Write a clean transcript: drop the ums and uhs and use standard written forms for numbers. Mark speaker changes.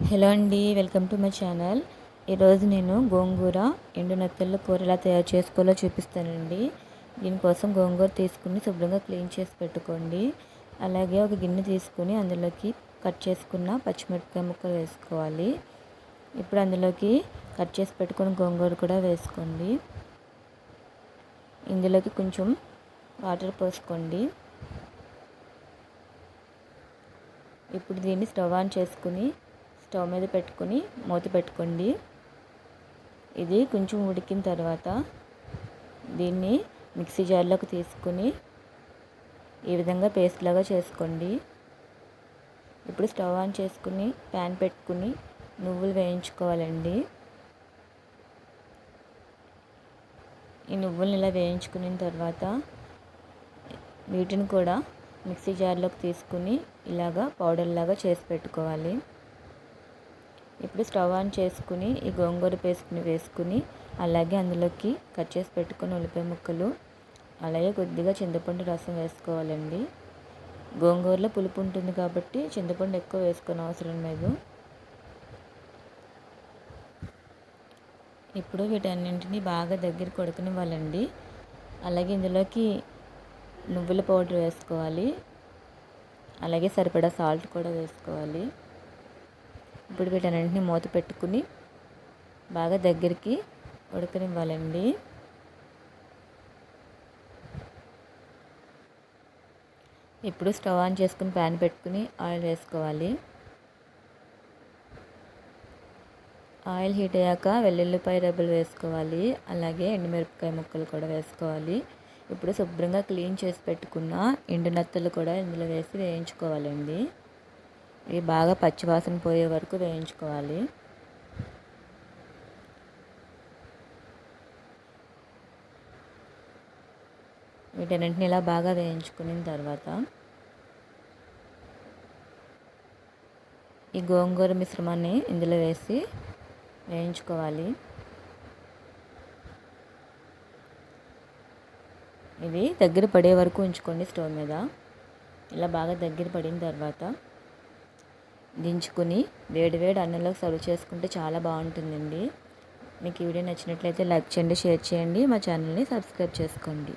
Speaker 1: Hello అండి, welcome to my channel. ఈరోజు నేను గోంగూర ఎండు నెత్తళ్ళ కూర ఎలా తయారు చేసుకోవాలో చూపిస్తానండి. దీనికోసం గోంగూర తీసుకుని శుభ్రంగా క్లీన్ చేసి పెట్టుకోండి. అలాగే ఒక గిన్నె తీసుకుని అందులోకి కట్ చేసుకున్న పచ్చిమిరపకాయ ముక్కలు వేసుకోవాలి. ఇప్పుడు అందులోకి కట్ చేసి పెట్టుకున్న గోంగూర కూడా వేసుకోండి. ఇందులోకి కొంచెం వాటర్ పోసుకోండి. ఇప్పుడు దీన్ని స్టవ్ ఆన్ చేసుకుని స్టవ్ మీద పెట్టుకొని మూత పెట్టుకోండి. ఇది కొంచెం ఉడికిన తర్వాత దీన్ని మిక్సీ జార్లోకి తీసుకుని ఈ విధంగా పేస్ట్ లాగా చేసుకోండి. ఇప్పుడు స్టవ్ ఆన్ చేసుకుని ప్యాన్ పెట్టుకుని నువ్వులు వేయించుకోవాలండి. ఈ నువ్వులను ఇలా వేయించుకున్న తర్వాత వీటిని కూడా మిక్సీ జార్లోకి తీసుకుని ఇలాగా పౌడర్ లాగా చేసి పెట్టుకోవాలి. ఇప్పుడు స్టవ్ ఆన్ చేసుకుని ఈ గోంగూర పేస్ట్ని వేసుకుని అలాగే అందులోకి కట్ చేసి పెట్టుకుని ఉల్లిపాయ ముక్కలు అలాగే కొద్దిగా చింతపండు రసం వేసుకోవాలండి. గోంగూరలో పులుపు ఉంటుంది కాబట్టి చింతపండు ఎక్కువ వేసుకొని అవసరం లేదు. ఇప్పుడు వీటన్నింటినీ బాగా దగ్గరికి ఉడకనివ్వాలండి. అలాగే ఇందులోకి నువ్వుల పౌడర్ వేసుకోవాలి. అలాగే సరిపడా సాల్ట్ కూడా వేసుకోవాలి. ఇప్పుడు వీటన్నింటినీ మూత పెట్టుకుని బాగా దగ్గరికి ఉడకనివ్వాలండి. ఇప్పుడు స్టవ్ ఆన్ చేసుకుని ప్యాన్ పెట్టుకుని ఆయిల్ వేసుకోవాలి. ఆయిల్ హీట్ అయ్యాక వెల్లుల్లిపాయ రెబ్బలు వేసుకోవాలి. అలాగే ఎండుమిరపకాయ ముక్కలు కూడా వేసుకోవాలి. ఇప్పుడు శుభ్రంగా క్లీన్ చేసి పెట్టుకున్న ఎండు నెత్తలు కూడా ఇందులో వేసి వేయించుకోవాలండి. ఇవి బాగా పచ్చివాసన పోయే వరకు వేయించుకోవాలి. వీటన్నింటిని ఇలా బాగా వేయించుకున్న తర్వాత ఈ గోంగూర మిశ్రమాన్ని ఇందులో వేసి వేయించుకోవాలి. ఇది దగ్గర పడే వరకు ఉంచుకోండి స్టవ్ మీద. ఇలా బాగా దగ్గర పడిన తర్వాత దించుకుని వేడివేడి అన్నంలోకి సర్వ్ చేసుకుంటే చాలా బాగుంటుందండి. మీకు ఈ వీడియో నచ్చినట్లయితే లైక్ చేయండి, షేర్ చేయండి, మా ఛానల్ని సబ్స్క్రైబ్ చేసుకోండి.